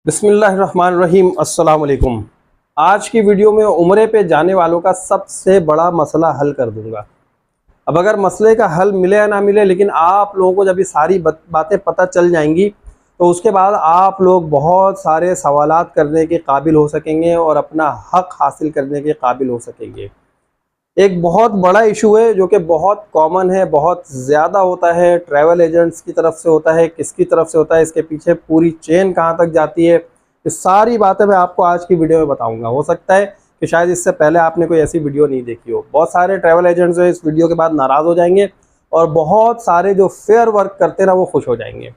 बिस्मिल्लाहिर्रहमानिर्रहीम अस्सलाम वालेकुम। आज की वीडियो में उम्रे पे जाने वालों का सबसे बड़ा मसला हल कर दूंगा। अब अगर मसले का हल मिले या ना मिले, लेकिन आप लोगों को जब ये सारी बातें पता चल जाएंगी तो उसके बाद आप लोग बहुत सारे सवालात करने के काबिल हो सकेंगे और अपना हक हासिल करने के काबिल हो सकेंगे। एक बहुत बड़ा इशू है जो कि बहुत कॉमन है, बहुत ज़्यादा होता है, ट्रैवल एजेंट्स की तरफ से होता है, किसकी तरफ से होता है, इसके पीछे पूरी चेन कहाँ तक जाती है, ये सारी बातें मैं आपको आज की वीडियो में बताऊंगा। हो सकता है कि शायद इससे पहले आपने कोई ऐसी वीडियो नहीं देखी हो। बहुत सारे ट्रैवल एजेंट्स जो है इस वीडियो के बाद नाराज़ हो जाएंगे और बहुत सारे जो फेयर वर्क करते ना वो खुश हो जाएंगे।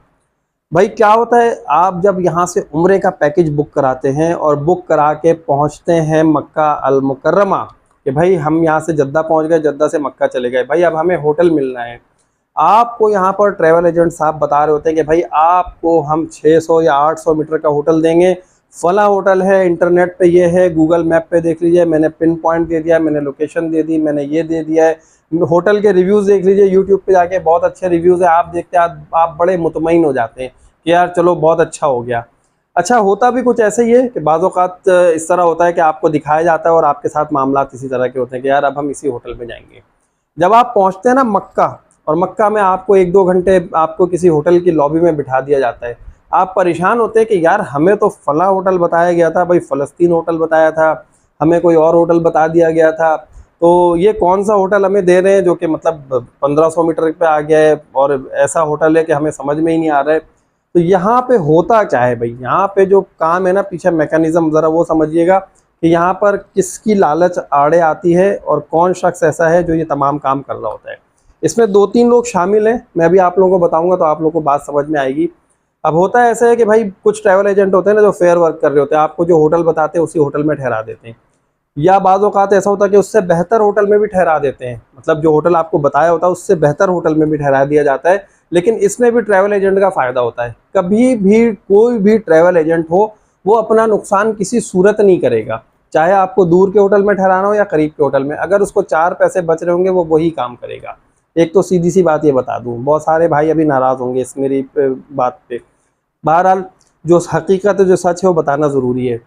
भाई क्या होता है, आप जब यहाँ से उम्रे का पैकेज बुक कराते हैं और बुक करा के पहुँचते हैं मक्का अल मुकर्रमा कि भाई हम यहाँ से जद्दा पहुँच गए, जद्दा से मक्का चले गए, भाई अब हमें होटल मिलना है। आपको यहाँ पर ट्रैवल एजेंट साहब बता रहे होते हैं कि भाई आपको हम 600 या 800 मीटर का होटल देंगे, फला होटल है, इंटरनेट पे ये है, गूगल मैप पे देख लीजिए, मैंने पिन पॉइंट दे दिया, मैंने लोकेशन दे दी, मैंने ये दे दिया है, होटल के रिव्यूज़ देख लीजिए, यूट्यूब पे जाके बहुत अच्छे रिव्यूज़ है, आप देखते हैं आप बड़े मुतमईन हो जाते हैं कि यार चलो बहुत अच्छा हो गया। अच्छा होता भी कुछ ऐसे ही है कि बाज़ औक़ात इस तरह होता है कि आपको दिखाया जाता है और आपके साथ मामलात इसी तरह के होते हैं कि यार अब हम इसी होटल में जाएंगे। जब आप पहुंचते हैं ना मक्का, और मक्का में आपको 1-2 घंटे आपको किसी होटल की लॉबी में बिठा दिया जाता है, आप परेशान होते हैं कि यार हमें तो फला होटल बताया गया था, भाई फ़लस्तीन होटल बताया था, हमें कोई और होटल बता दिया गया था, तो ये कौन सा होटल हमें दे रहे हैं जो कि मतलब 1500 मीटर पे आ गया है और ऐसा होटल है कि हमें समझ में ही नहीं आ रहा है। तो यहाँ पे होता क्या है भाई, यहाँ पे जो काम है ना पीछे मैकेनिज्म ज़रा वो समझिएगा कि यहाँ पर किसकी लालच आड़े आती है और कौन शख्स ऐसा है जो ये तमाम काम कर रहा होता है। इसमें 2-3 लोग शामिल हैं, मैं अभी आप लोगों को बताऊंगा तो आप लोगों को बात समझ में आएगी। अब होता है ऐसा है कि भाई कुछ ट्रैवल एजेंट होते हैं ना जो फेयर वर्क कर रहे होते हैं, आपको जो होटल बताते हैं उसी होटल में ठहरा देते हैं, या बाज़ औक़ात ऐसा होता है कि उससे बेहतर होटल में भी ठहरा देते हैं, मतलब जो होटल आपको बताया होता है उससे बेहतर होटल में भी ठहरा दिया जाता है। लेकिन इसमें भी ट्रैवल एजेंट का फ़ायदा होता है। कभी भी कोई भी ट्रैवल एजेंट हो वो अपना नुकसान किसी सूरत नहीं करेगा, चाहे आपको दूर के होटल में ठहराना हो या करीब के होटल में, अगर उसको 4 पैसे बच रहे होंगे वो वही काम करेगा। एक तो सीधी सी बात ये बता दूँ, बहुत सारे भाई अभी नाराज़ होंगे इस मेरी बात पे। बहरहाल जो हकीकत है, जो सच है वो बताना ज़रूरी है।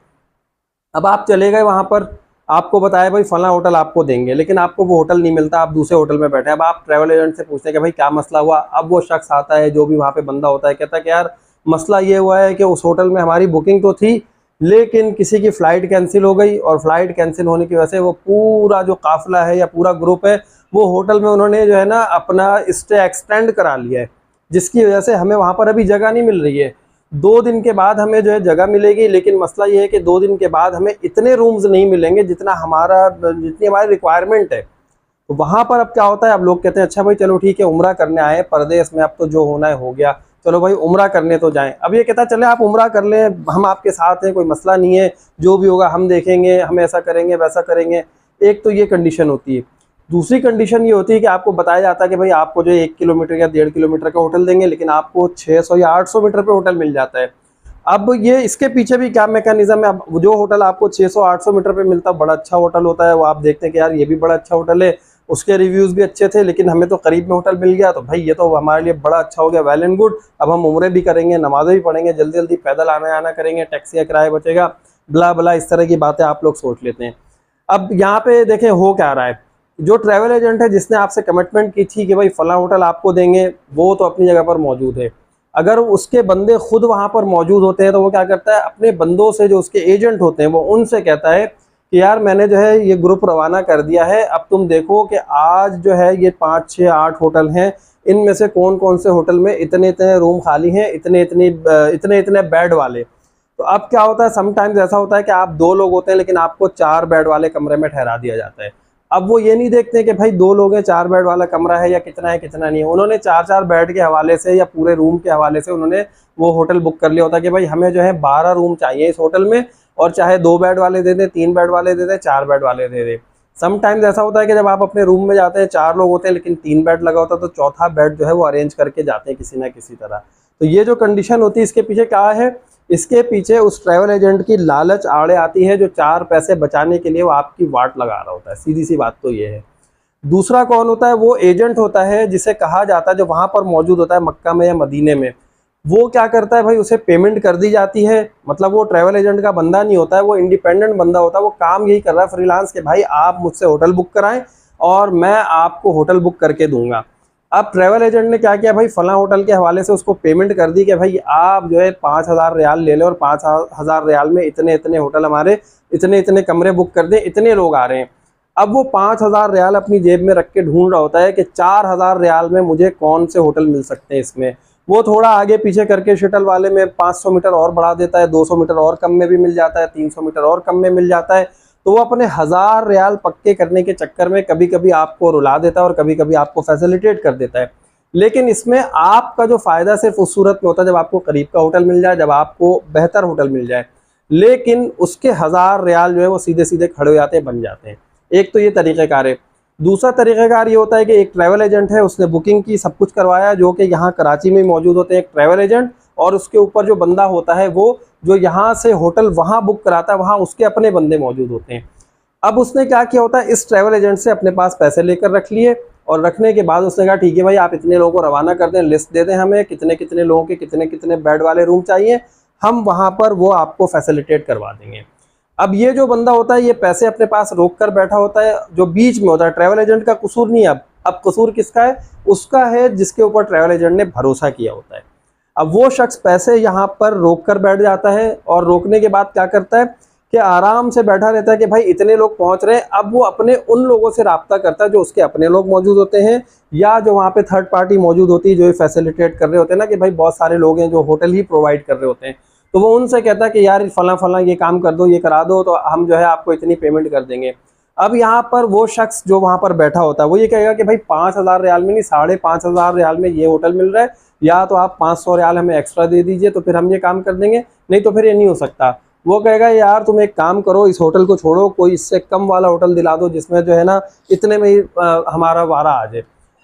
अब आप चले गए वहाँ पर, आपको बताया भाई फला होटल आपको देंगे, लेकिन आपको वो होटल नहीं मिलता, आप दूसरे होटल में बैठे हैं। अब आप ट्रैवल एजेंट से पूछते हैं कि भाई क्या मसला हुआ। अब वो शख्स आता है, जो भी वहाँ पे बंदा होता है, कहता है कि यार मसला ये हुआ है कि उस होटल में हमारी बुकिंग तो थी लेकिन किसी की फ़्लाइट कैंसिल हो गई, और फ्लाइट कैंसिल होने की वजह से वो पूरा जो काफ़िला है या पूरा ग्रुप है वो होटल में उन्होंने जो है ना अपना स्टे एक्सटेंड करा लिया है, जिसकी वजह से हमें वहाँ पर अभी जगह नहीं मिल रही है। 2 दिन के बाद हमें जो है जगह मिलेगी, लेकिन मसला ये है कि 2 दिन के बाद हमें इतने रूम्स नहीं मिलेंगे जितनी हमारी रिक्वायरमेंट है। तो वहाँ पर अब क्या होता है, अब लोग कहते हैं अच्छा भाई चलो ठीक है, उम्रा करने आए परदेश में, अब तो जो होना है हो गया, चलो भाई उम्रा करने तो जाएं। अब ये कहता है चले आप उम्रा कर लें, हम आपके साथ हैं, कोई मसला नहीं है, जो भी होगा हम देखेंगे, हम ऐसा करेंगे वैसा करेंगे। एक तो ये कंडीशन होती है। दूसरी कंडीशन ये होती है कि आपको बताया जाता है कि भाई आपको जो 1 किलोमीटर या 1.5 किलोमीटर का होटल देंगे, लेकिन आपको 600 या 800 मीटर पे होटल मिल जाता है। अब ये इसके पीछे भी क्या मैकेनिज्म है, अब जो होटल आपको 600-800 मीटर पे मिलता है बड़ा अच्छा होटल होता है, वो आप देखते हैं कि यार ये भी बड़ा अच्छा होटल है, उसके रिव्यूज़ भी अच्छे थे, लेकिन हमें तो करीब में होटल मिल गया, तो भाई ये तो हमारे लिए बड़ा अच्छा हो गया, वेल एंड गुड। अब हम उम्रे भी करेंगे, नमाज़ें भी पढ़ेंगे, जल्दी जल्दी पैदल आना जाना करेंगे, टैक्सी का किराया बचेगा, बला बला इस तरह की बातें आप लोग सोच लेते हैं। अब यहाँ पे देखें हो क्या रहा है, जो ट्रैवल एजेंट है जिसने आपसे कमिटमेंट की थी कि भाई फला होटल आपको देंगे, वो तो अपनी जगह पर मौजूद है। अगर उसके बंदे खुद वहाँ पर मौजूद होते हैं तो वो क्या करता है, अपने बंदों से जो उसके एजेंट होते हैं वो उनसे कहता है कि यार मैंने जो है ये ग्रुप रवाना कर दिया है, अब तुम देखो कि आज जो है ये 5, 6, 8 होटल हैं, इनमें से कौन कौन से होटल में इतने इतने रूम खाली हैं, इतने इतने बेड वाले। तो अब क्या होता है, समटाइम्स ऐसा होता है कि आप 2 लोग होते हैं लेकिन आपको 4 बेड वाले कमरे में ठहरा दिया जाता है। अब वो ये नहीं देखते कि भाई 2 लोग हैं, 4 बेड वाला कमरा है या कितना है कितना नहीं है, उन्होंने 4-4 बेड के हवाले से या पूरे रूम के हवाले से उन्होंने वो होटल बुक कर लिया होता है कि भाई हमें जो है 12 रूम चाहिए इस होटल में, और चाहे 2 बेड वाले दे दें, 3 बेड वाले दे दें, 4 बेड वाले दे दें। समटाइम्स ऐसा होता है कि जब आप अपने रूम में जाते हैं 4 लोग होते हैं लेकिन 3 बेड लगा होता है, तो चौथा बेड जो है वो अरेंज करके जाते हैं किसी ना किसी तरह। तो ये जो कंडीशन होती है इसके पीछे क्या है, इसके पीछे उस ट्रैवल एजेंट की लालच आड़े आती है, जो 4 पैसे बचाने के लिए वो आपकी वाट लगा रहा होता है, सीधी सी बात तो ये है। दूसरा कौन होता है, वो एजेंट होता है जिसे कहा जाता है, जो वहाँ पर मौजूद होता है मक्का में या मदीने में, वो क्या करता है भाई, उसे पेमेंट कर दी जाती है। मतलब वो ट्रैवल एजेंट का बंदा नहीं होता है, वो इंडिपेंडेंट बंदा होता है। वो काम यही कर रहा है फ्रीलांस के, भाई आप मुझसे होटल बुक कराएं और मैं आपको होटल बुक करके दूंगा। अब ट्रैवल एजेंट ने क्या किया भाई, फला होटल के हवाले से उसको पेमेंट कर दी कि भाई आप जो है 5,000 रियाल ले लें और 5,000 रियाल में इतने इतने होटल हमारे, इतने इतने कमरे बुक कर दें, इतने लोग आ रहे हैं। अब वो 5,000 रियाल अपनी जेब में रख के ढूंढ रहा होता है कि 4,000 रियाल में मुझे कौन से होटल मिल सकते हैं इसमें। वो थोड़ा आगे पीछे करके शटल वाले में 500 मीटर और बढ़ा देता है, 200 मीटर और कम में भी मिल जाता है, 300 मीटर और कम में मिल जाता है। तो वो अपने 1,000 रियाल पक्के करने के चक्कर में कभी कभी आपको रुला देता है और कभी कभी आपको फैसिलिटेट कर देता है। लेकिन इसमें आपका जो फायदा सिर्फ उस सूरत में होता है जब आपको करीब का होटल मिल जाए, जब आपको बेहतर होटल मिल जाए। लेकिन उसके 1,000 रियाल जो है वो सीधे सीधे खड़े हो जाते हैं, बन जाते हैं। एक तो ये तरीक़ेकार है। दूसरा तरीक़ेकार ये होता है कि एक ट्रैवल एजेंट है, उसने बुकिंग की, सब कुछ करवाया, जो कि यहाँ कराची में मौजूद होते हैं एक ट्रैवल एजेंट, और उसके ऊपर जो बंदा होता है वो जो यहाँ से होटल वहाँ बुक कराता है, वहाँ उसके अपने बंदे मौजूद होते हैं। अब उसने क्या किया होता है, इस ट्रैवल एजेंट से अपने पास पैसे लेकर रख लिए, और रखने के बाद उसने कहा ठीक है भाई आप इतने लोगों को रवाना कर दें, लिस्ट दे दें हमें कितने कितने लोगों के कितने कितने बेड वाले रूम चाहिए, हम वहाँ पर वो आपको फैसिलिटेट करवा देंगे। अब ये जो बंदा होता है ये पैसे अपने पास रोक कर बैठा होता है, जो बीच में होता है। ट्रैवल एजेंट का कसूर नहीं है। अब कसूर किसका है? उसका है जिसके ऊपर ट्रैवल एजेंट ने भरोसा किया होता है। अब वो शख्स पैसे यहाँ पर रोक कर बैठ जाता है, और रोकने के बाद क्या करता है कि आराम से बैठा रहता है कि भाई इतने लोग पहुंच रहे हैं। अब वो अपने उन लोगों से राब्ता करता है जो उसके अपने लोग मौजूद होते हैं, या जो वहाँ पे थर्ड पार्टी मौजूद होती है जो ये फैसिलिटेट कर रहे होते हैं ना, कि भाई बहुत सारे लोग हैं जो होटल ही प्रोवाइड कर रहे होते हैं। तो वो उनसे कहता है कि यार फला फला ये काम कर दो, ये करा दो, तो हम जो है आपको इतनी पेमेंट कर देंगे। अब यहाँ पर वो शख्स जो वहाँ पर बैठा होता है वो ये कहेगा कि भाई 5,000 रियाल में नहीं, 5,500 रियाल में ये होटल मिल रहा है, या तो आप 500 रियाल हमें एक्स्ट्रा दे दीजिए तो फिर हम ये काम कर देंगे, नहीं तो फिर ये नहीं हो सकता। वो कहेगा यार तुम एक काम करो, इस होटल को छोड़ो, कोई इससे कम वाला होटल दिला दो जिसमें जो है ना इतने में ही हमारा वारा आ जाए।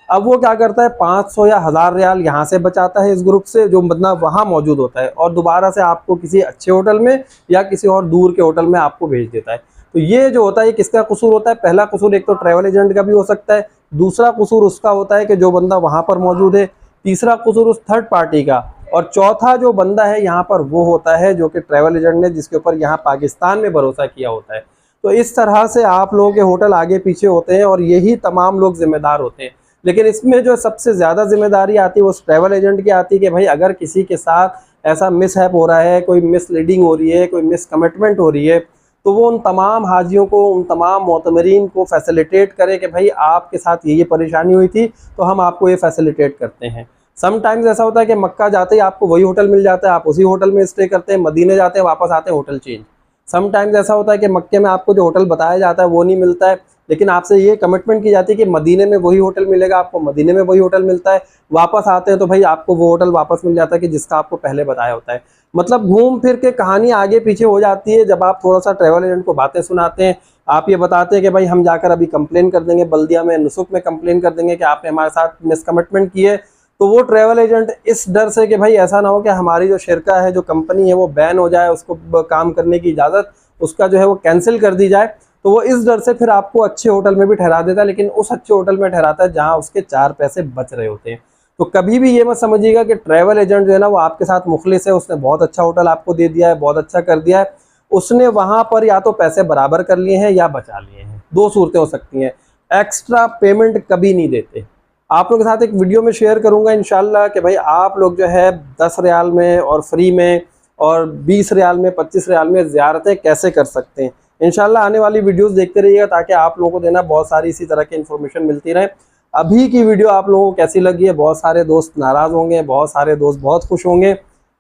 अब वो क्या करता है 500 या 1,000 रियाल यहाँ से बचाता है इस ग्रुप से जो बंदा वहाँ मौजूद होता है, और दोबारा से आपको किसी अच्छे होटल में या किसी और दूर के होटल में आपको भेज देता है। तो ये जो होता है ये किसका कसूर होता है? पहला कसूर एक तो ट्रैवल एजेंट का भी हो सकता है, दूसरा कसूर उसका होता है कि जो बंदा वहाँ पर मौजूद है, तीसरा कसूर उस थर्ड पार्टी का, और चौथा जो बंदा है यहाँ पर वो होता है जो कि ट्रैवल एजेंट ने जिसके ऊपर यहाँ पाकिस्तान में भरोसा किया होता है। तो इस तरह से आप लोगों के होटल आगे पीछे होते हैं और यही तमाम लोग जिम्मेदार होते हैं। लेकिन इसमें जो सबसे ज़्यादा जिम्मेदारी आती है वो उस ट्रैवल एजेंट की आती है कि भाई अगर किसी के साथ ऐसा मिसहैप हो रहा है, कोई मिसलीडिंग हो रही है, कोई मिसकमिटमेंट हो रही है, तो वो उन तमाम हाजियों को, उन तमाम मोतमरीन को फैसिलिटेट करे कि भाई आपके साथ ये परेशानी हुई थी तो हम आपको ये फैसिलिटेट करते हैं। समटाइम्स ऐसा होता है कि मक्का जाते ही आपको वही होटल मिल जाता है, आप उसी होटल में स्टे करते हैं, मदीने जाते हैं वापस आते हैं होटल चेंज। समटाइम्स ऐसा होता है कि मक्के में आपको जो होटल बताया जाता है वो नहीं मिलता है, लेकिन आपसे ये कमिटमेंट की जाती है कि मदीने में वही होटल मिलेगा, आपको मदीने में वही होटल मिलता है। वापस आते हैं तो भाई आपको वो होटल वापस मिल जाता है कि जिसका आपको पहले बताया होता है। मतलब घूम फिर के कहानी आगे पीछे हो जाती है। जब आप थोड़ा सा ट्रैवल एजेंट को बातें सुनाते हैं, आप ये बताते हैं कि भाई हम जाकर अभी कंप्लेन कर देंगे, बल्दिया में, नुसुक में कंप्लेन कर देंगे कि आपने हमारे साथ मिसकमिटमेंट की है, तो वो ट्रैवल एजेंट इस डर से कि भाई ऐसा ना हो कि हमारी जो शिरका है, जो कंपनी है, वो बैन हो जाए, उसको काम करने की इजाज़त उसका जो है वो कैंसिल कर दी जाए, तो वो इस डर से फिर आपको अच्छे होटल में भी ठहरा देता है, लेकिन उस अच्छे होटल में ठहराता है जहाँ उसके 4 पैसे बच रहे होते हैं। तो कभी भी ये मत समझिएगा कि ट्रैवल एजेंट जो है ना वो आपके साथ मुखलिस है, उसने बहुत अच्छा होटल आपको दे दिया है, बहुत अच्छा कर दिया है, उसने वहाँ पर या तो पैसे बराबर कर लिए हैं या बचा लिए हैं। 2 सूरतें हो सकती हैं। एक्स्ट्रा पेमेंट कभी नहीं देते। आप लोगों के साथ एक वीडियो में शेयर करूंगा इंशाल्लाह कि भाई आप लोग जो है 10 रियाल में और फ्री में और 20 रियाल में, 25 रियाल में ज़ियारतें कैसे कर सकते हैं। इंशाल्लाह आने वाली वीडियोस देखते रहिएगा ताकि आप लोगों को देना बहुत सारी इसी तरह की इन्फॉर्मेशन मिलती रहे। अभी की वीडियो आप लोगों को कैसी लगी है? बहुत सारे दोस्त नाराज़ होंगे, बहुत सारे दोस्त बहुत खुश होंगे,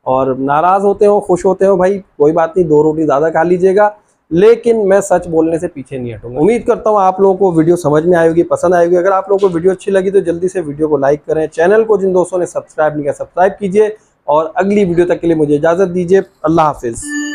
और नाराज़ होते हो खुश होते हो भाई कोई बात नहीं, 2 रोटी ज़्यादा खा लीजिएगा, लेकिन मैं सच बोलने से पीछे नहीं हटूंगा। उम्मीद करता हूँ आप लोगों को वीडियो समझ में आएगी, पसंद आएगी। अगर आप लोगों को वीडियो अच्छी लगी तो जल्दी से वीडियो को लाइक करें, चैनल को जिन दोस्तों ने सब्सक्राइब नहीं किया सब्सक्राइब कीजिए, और अगली वीडियो तक के लिए मुझे इजाज़त दीजिए। अल्लाह हाफिज़।